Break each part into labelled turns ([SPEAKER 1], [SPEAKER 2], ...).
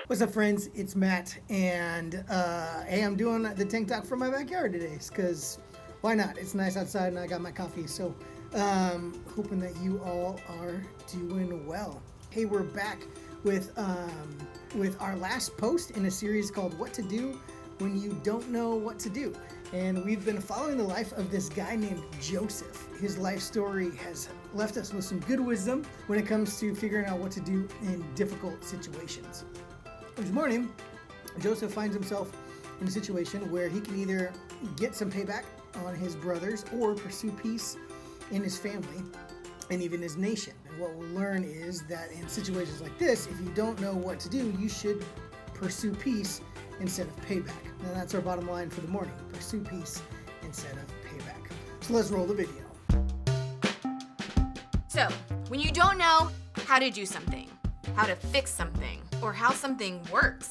[SPEAKER 1] What's up, friends? It's Matt, and hey, I'm doing the tank talk from my backyard today, because why not? It's nice outside, and I got my coffee, so hoping that you all are doing well. Hey, we're back with our last post in a series called What to Do When You Don't Know What to Do. And we've been following the life of this guy named Joseph. His life story has left us with some good wisdom when it comes to figuring out what to do in difficult situations. This morning, Joseph finds himself in a situation where he can either get some payback on his brothers or pursue peace in his family and even his nation. And what we'll learn is that in situations like this, if you don't know what to do, you should pursue peace instead of payback. Now that's our bottom line for the morning. Pursue peace instead of payback. So let's roll the video.
[SPEAKER 2] So, when you don't know how to do something, how to fix something, or how something works,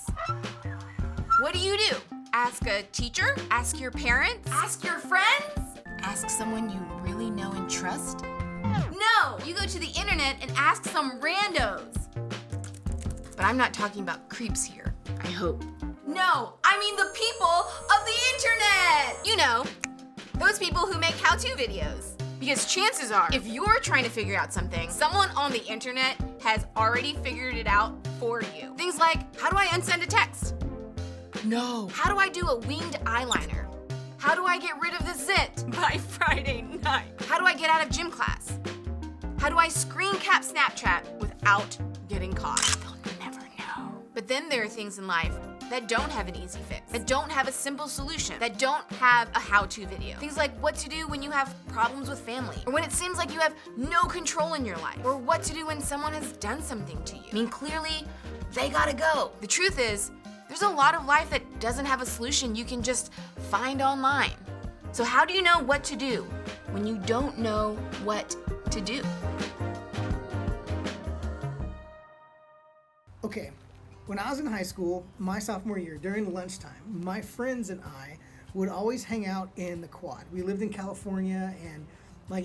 [SPEAKER 2] what do? Ask a teacher? Ask your parents? Ask your friends? Ask someone you really know and trust? No! You go to the internet and ask some randos. But I'm not talking about creeps here, I hope. No, I mean the people of the internet! You know, those people who make how-to videos. Because chances are, if you're trying to figure out something, someone on the internet has already figured it out for you. Things like, how do I unsend a text? No. How do I do a winged eyeliner? How do I get rid of the zit by Friday night? How do I get out of gym class? How do I screen cap Snapchat without getting caught? They'll never know. But then there are things in life that don't have an easy fix, that don't have a simple solution, that don't have a how-to video. Things like what to do when you have problems with family, or when it seems like you have no control in your life, or what to do when someone has done something to you. I mean, clearly, they gotta go. The truth is, there's a lot of life that doesn't have a solution you can just find online. So how do you know what to do when you don't know what to do?
[SPEAKER 1] Okay. When I was in high school, my sophomore year, during lunchtime, my friends and I would always hang out in the quad. We lived in California, and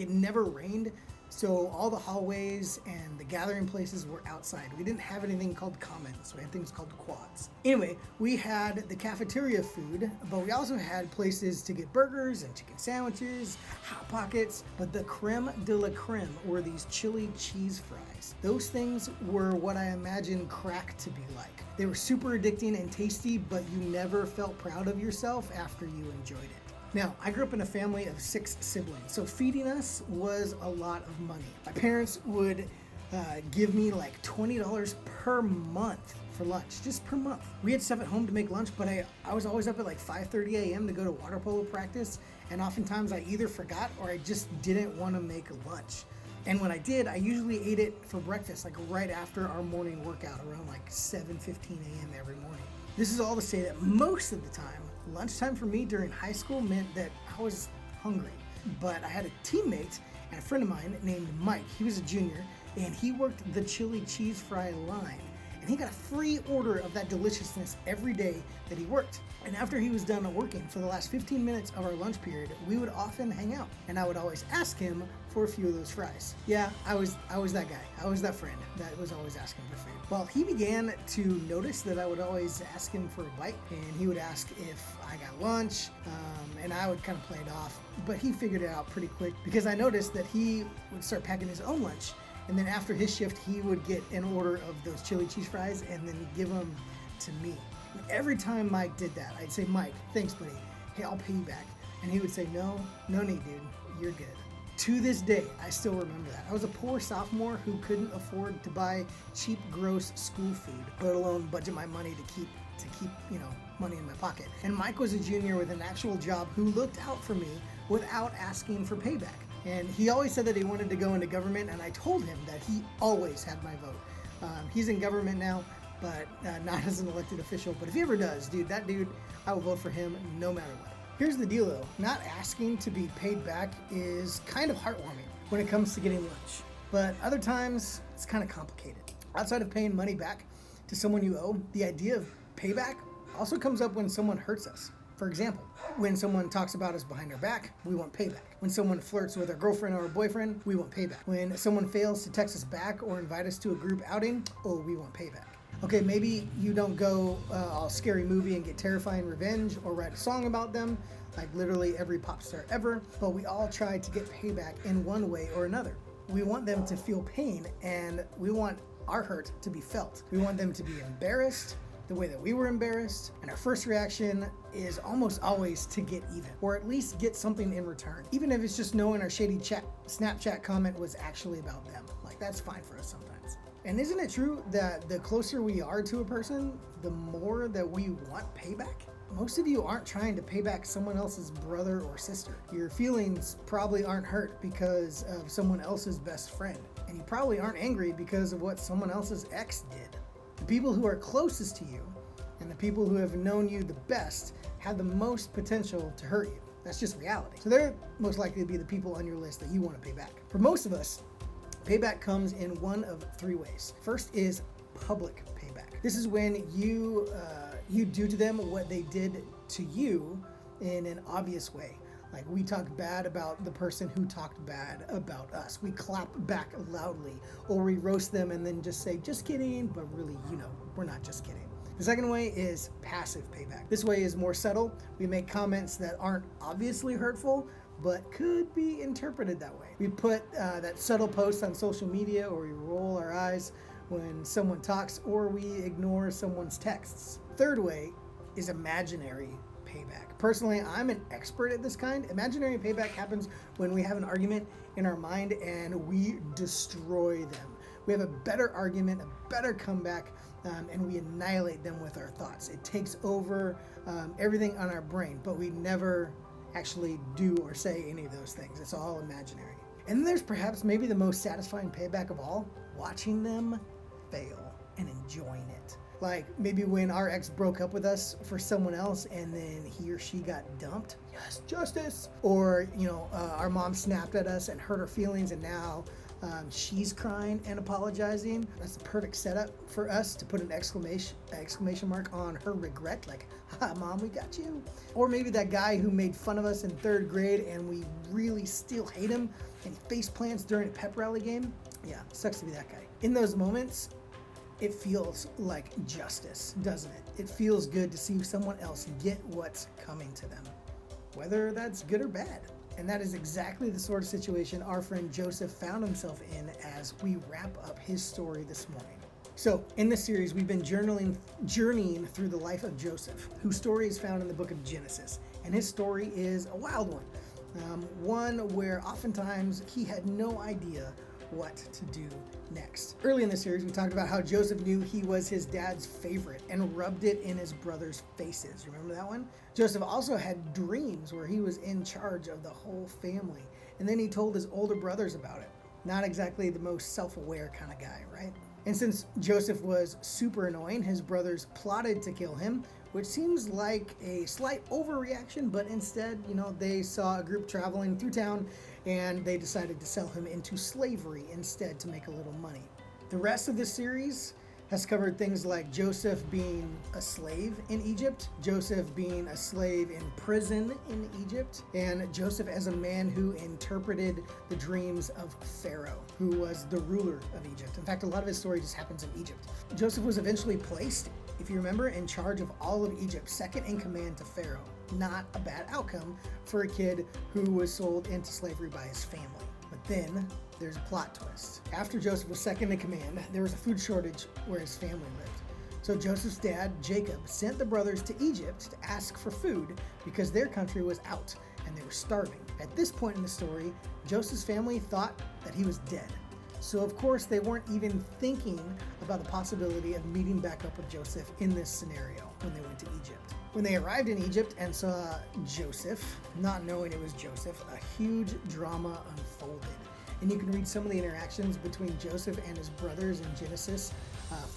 [SPEAKER 1] it never rained, so all the hallways and the gathering places were outside. We didn't have anything called commons. We had things called quads. Anyway, we had the cafeteria food, but we also had places to get burgers and chicken sandwiches, Hot Pockets, but the creme de la creme were these chili cheese fries. Those things were what I imagined crack to be like. They were super addicting and tasty, but you never felt proud of yourself after you enjoyed it. Now, I grew up in a family of 6 siblings, so feeding us was a lot of money. My parents would give me like $20 per month for lunch, just per month. We had stuff at home to make lunch, but I was always up at like 5:30 a.m. to go to water polo practice, and oftentimes I either forgot or I just didn't want to make lunch. And when I did, I usually ate it for breakfast, like right after our morning workout, around like 7:15 a.m. every morning. This is all to say that most of the time, lunchtime for me during high school meant that I was hungry. But I had a teammate and a friend of mine named Mike. He was a junior, and he worked the chili cheese fry line. And he got a free order of that deliciousness every day that he worked. And after he was done working, for the last 15 minutes of our lunch period, we would often hang out. And I would always ask him for a few of those fries. Yeah, I was that guy. I was that friend that was always asking for food. Well, he began to notice that I would always ask him for a bite, and he would ask if I got lunch, and I would kind of play it off. But he figured it out pretty quick, because I noticed that he would start packing his own lunch. And then after his shift, he would get an order of those chili cheese fries and then give them to me. And every time Mike did that, I'd say, Mike, thanks, buddy. Hey, I'll pay you back. And he would say, no need, dude. You're good. To this day, I still remember that. I was a poor sophomore who couldn't afford to buy cheap, gross school food, let alone budget my money to keep money in my pocket. And Mike was a junior with an actual job who looked out for me without asking for payback. And he always said that he wanted to go into government, and I told him that he always had my vote. He's in government now, but not as an elected official. But if he ever does, that dude, I will vote for him no matter what. Here's the deal though, not asking to be paid back is kind of heartwarming when it comes to getting lunch. But other times, it's kind of complicated. Outside of paying money back to someone you owe, the idea of payback also comes up when someone hurts us. For example, when someone talks about us behind our back, we want payback. When someone flirts with our girlfriend or our boyfriend, we want payback. When someone fails to text us back or invite us to a group outing, we want payback. Okay, maybe you don't go all scary movie and get terrifying revenge or write a song about them, like literally every pop star ever, but we all try to get payback in one way or another. We want them to feel pain, and we want our hurt to be felt. We want them to be embarrassed the way that we were embarrassed, and our first reaction is almost always to get even, or at least get something in return, even if it's just knowing our shady Snapchat comment was actually about them. Like, that's fine for us sometimes. And isn't it true that the closer we are to a person, the more that we want payback? Most of you aren't trying to pay back someone else's brother or sister. Your feelings probably aren't hurt because of someone else's best friend. And you probably aren't angry because of what someone else's ex did. The people who are closest to you and the people who have known you the best have the most potential to hurt you. That's just reality. So they're most likely to be the people on your list that you want to pay back. For most of us, payback comes in one of three ways. First is public payback. This is when you do to them what they did to you in an obvious way. Like, we talk bad about the person who talked bad about us. We clap back loudly, or we roast them and then just say, just kidding, but really, we're not just kidding. The second way is passive payback. This way is more subtle. We make comments that aren't obviously hurtful, but could be interpreted that way. We put that subtle post on social media, or we roll our eyes when someone talks, or we ignore someone's texts. Third way is imaginary payback. Personally, I'm an expert at this kind. Imaginary payback happens when we have an argument in our mind and we destroy them. We have a better argument, a better comeback, and we annihilate them with our thoughts. It takes over everything on our brain, but we never actually do or say any of those things. It's all imaginary. And then there's perhaps maybe the most satisfying payback of all, watching them fail and enjoying it. Like maybe when our ex broke up with us for someone else and then he or she got dumped. Yes, justice. Or, our mom snapped at us and hurt our feelings, and now she's crying and apologizing. That's the perfect setup for us to put an exclamation mark on her regret, like, ha, Mom, we got you. Or maybe that guy who made fun of us in 3rd grade and we really still hate him and he face plants during a pep rally game. Yeah, sucks to be that guy. In those moments, it feels like justice, doesn't it? It feels good to see someone else get what's coming to them, whether that's good or bad. And that is exactly the sort of situation our friend Joseph found himself in as we wrap up his story this morning. So in this series, we've been journeying through the life of Joseph, whose story is found in the book of Genesis. And his story is a wild one, one where oftentimes he had no idea what to do next. Early in the series, we talked about how Joseph knew he was his dad's favorite and rubbed it in his brothers' faces. Remember that one? Joseph also had dreams where he was in charge of the whole family, and then he told his older brothers about it. Not exactly the most self-aware kind of guy, right? And since Joseph was super annoying, his brothers plotted to kill him, which seems like a slight overreaction, but instead, they saw a group traveling through town and they decided to sell him into slavery instead to make a little money. The rest of this series has covered things like Joseph being a slave in Egypt, Joseph being a slave in prison in Egypt, and Joseph as a man who interpreted the dreams of Pharaoh, who was the ruler of Egypt. In fact, a lot of his story just happens in Egypt. Joseph was eventually placed, if you remember, in charge of all of Egypt, second in command to Pharaoh. Not a bad outcome for a kid who was sold into slavery by his family. But then there's a plot twist. After Joseph was second in command, there was a food shortage where his family lived. So Joseph's dad, Jacob, sent the brothers to Egypt to ask for food because their country was out and they were starving. At this point in the story, Joseph's family thought that he was dead. So of course they weren't even thinking about the possibility of meeting back up with Joseph in this scenario when they went to Egypt. When they arrived in Egypt and saw Joseph, not knowing it was Joseph, a huge drama unfolded. And you can read some of the interactions between Joseph and his brothers in Genesis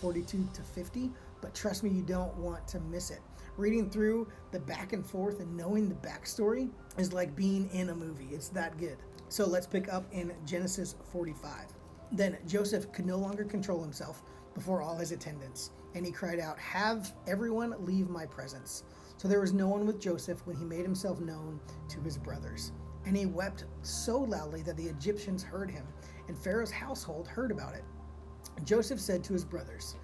[SPEAKER 1] 42 to 50, but trust me, you don't want to miss it. Reading through the back and forth and knowing the backstory is like being in a movie. It's that good. So let's pick up in Genesis 45. Then Joseph could no longer control himself before all his attendants, and he cried out, "Have everyone leave my presence." So there was no one with Joseph when he made himself known to his brothers. And he wept so loudly that the Egyptians heard him, and Pharaoh's household heard about it. Joseph said to his brothers,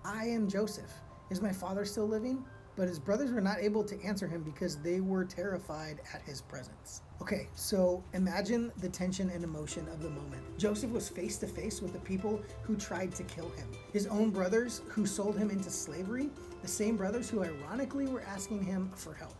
[SPEAKER 1] I am Joseph. Is my father still living? But his brothers were not able to answer him because they were terrified at his presence. Okay, so imagine the tension and emotion of the moment. Joseph was face to face with the people who tried to kill him. His own brothers who sold him into slavery, the same brothers who ironically were asking him for help.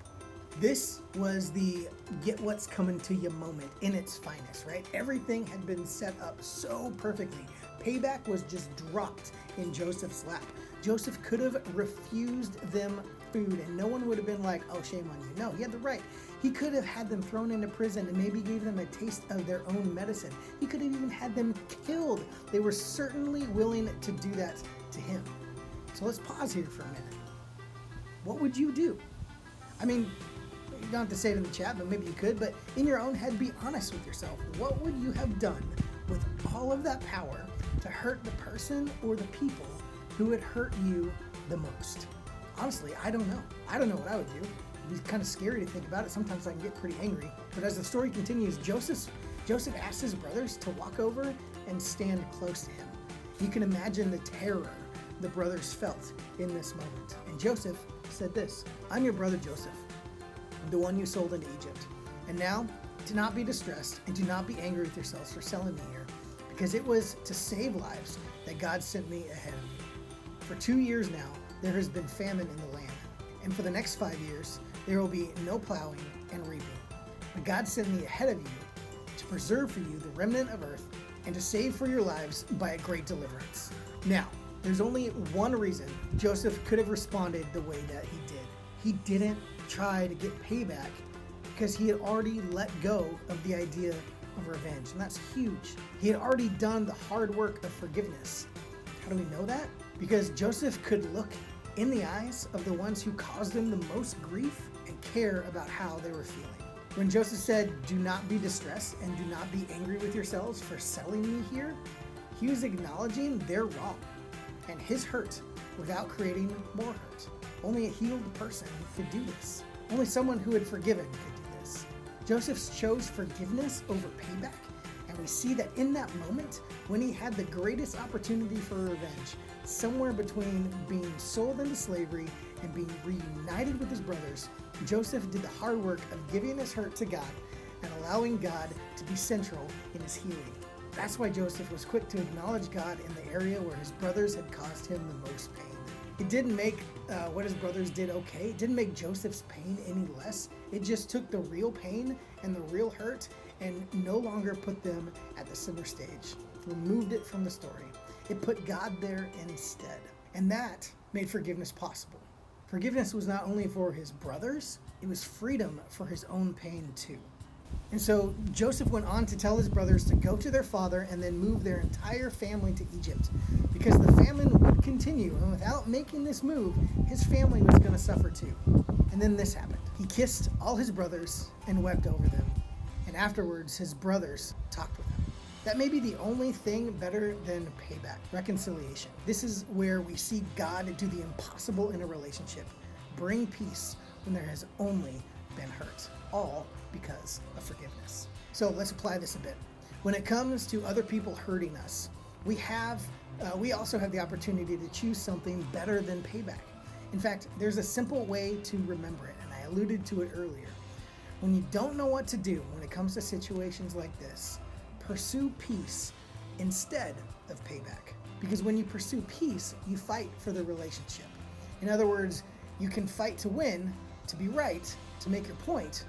[SPEAKER 1] This was the get what's coming to you moment in its finest, right? Everything had been set up so perfectly. Payback was just dropped in Joseph's lap. Joseph could have refused them food and no one would have been like, oh, shame on you. No, he had the right. He could have had them thrown into prison and maybe gave them a taste of their own medicine. He could have even had them killed. They were certainly willing to do that to him. So let's pause here for a minute. What would you do? I mean, you don't have to say it in the chat, but maybe you could, but in your own head, be honest with yourself. What would you have done with all of that power to hurt the person or the people who would hurt you the most? Honestly, I don't know. I don't know what I would do. It'd be kind of scary to think about it. Sometimes I can get pretty angry. But as the story continues, Joseph asked his brothers to walk over and stand close to him. You can imagine the terror the brothers felt in this moment. And Joseph said this, I'm your brother Joseph, the one you sold into Egypt. And now, do not be distressed and do not be angry with yourselves for selling me here, because it was to save lives that God sent me ahead of you. For 2 years now, there has been famine in the land. And for the next 5 years, there will be no plowing and reaping. But God sent me ahead of you to preserve for you the remnant of earth and to save for your lives by a great deliverance. Now, there's only one reason Joseph could have responded the way that he did. He didn't try to get payback because he had already let go of the idea of revenge. And that's huge. He had already done the hard work of forgiveness. How do we know that? Because Joseph could look in the eyes of the ones who caused him the most grief and care about how they were feeling. When Joseph said, do not be distressed and do not be angry with yourselves for selling me here, he was acknowledging they're wrong and his hurt without creating more hurt. Only a healed person could do this. Only someone who had forgiven could do this. Joseph chose forgiveness over payback, and we see that in that moment, when he had the greatest opportunity for revenge, somewhere between being sold into slavery and being reunited with his brothers, Joseph did the hard work of giving his hurt to God and allowing God to be central in his healing. That's why Joseph was quick to acknowledge God in the area where his brothers had caused him the most pain. It didn't make what his brothers did okay. It didn't make Joseph's pain any less. It just took the real pain and the real hurt and no longer put them at the center stage. Removed it from the story. It put God there instead. And that made forgiveness possible. Forgiveness was not only for his brothers, it was freedom for his own pain too. And so Joseph went on to tell his brothers to go to their father and then move their entire family to Egypt, because the famine would continue, and without making this move, his family was going to suffer too. And then this happened. He kissed all his brothers and wept over them, and afterwards his brothers talked with him. That may be the only thing better than payback, reconciliation. This is where we see God do the impossible in a relationship, bring peace when there has only been hurt, all because of forgiveness. So let's apply this a bit. When it comes to other people hurting us, we also have the opportunity to choose something better than payback. In fact, there's a simple way to remember it, and I alluded to it earlier. When you don't know what to do when it comes to situations like this, pursue peace instead of payback. Because when you pursue peace, you fight for the relationship. In other words, you can fight to win, to be right, to make your point,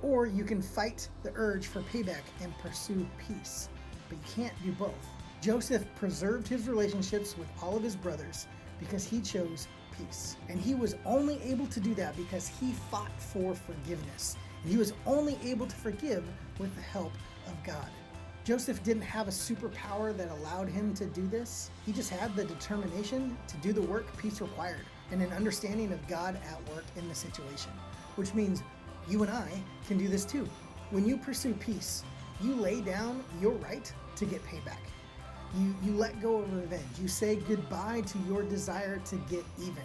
[SPEAKER 1] or you can fight the urge for payback and pursue peace. But you can't do both. Joseph preserved his relationships with all of his brothers because he chose peace. And he was only able to do that because he fought for forgiveness. And he was only able to forgive with the help of God. Joseph didn't have a superpower that allowed him to do this. He just had the determination to do the work peace required and an understanding of God at work in the situation, which means you and I can do this too. When you pursue peace, you lay down your right to get payback. You let go of revenge. You say goodbye to your desire to get even.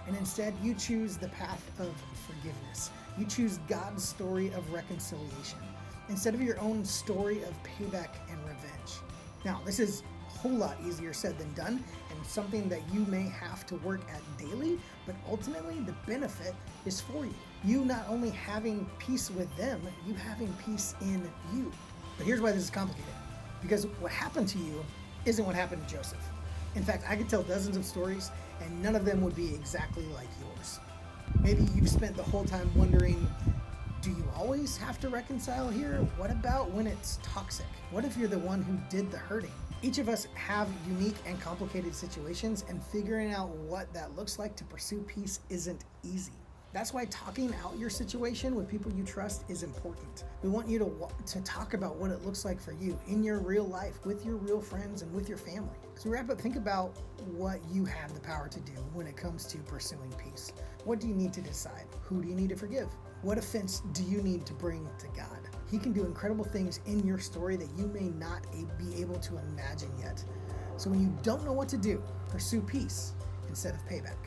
[SPEAKER 1] And instead, you choose the path of forgiveness. You choose God's story of reconciliation instead of your own story of payback and revenge. Now, this is whole lot easier said than done, and something that you may have to work at daily, but ultimately the benefit is for you. You not only having peace with them, you having peace in you. But here's why this is complicated. Because what happened to you isn't what happened to Joseph. In fact, I could tell dozens of stories, and none of them would be exactly like yours. Maybe you've spent the whole time wondering, do you always have to reconcile here? What about when it's toxic? What if you're the one who did the hurting? Each of us have unique and complicated situations, and figuring out what that looks like to pursue peace isn't easy. That's why talking out your situation with people you trust is important. We want you to talk about what it looks like for you in your real life, with your real friends and with your family. So wrap up, think about what you have the power to do when it comes to pursuing peace. What do you need to decide? Who do you need to forgive? What offense do you need to bring to God? He can do incredible things in your story that you may not be able to imagine yet. So when you don't know what to do, pursue peace instead of payback.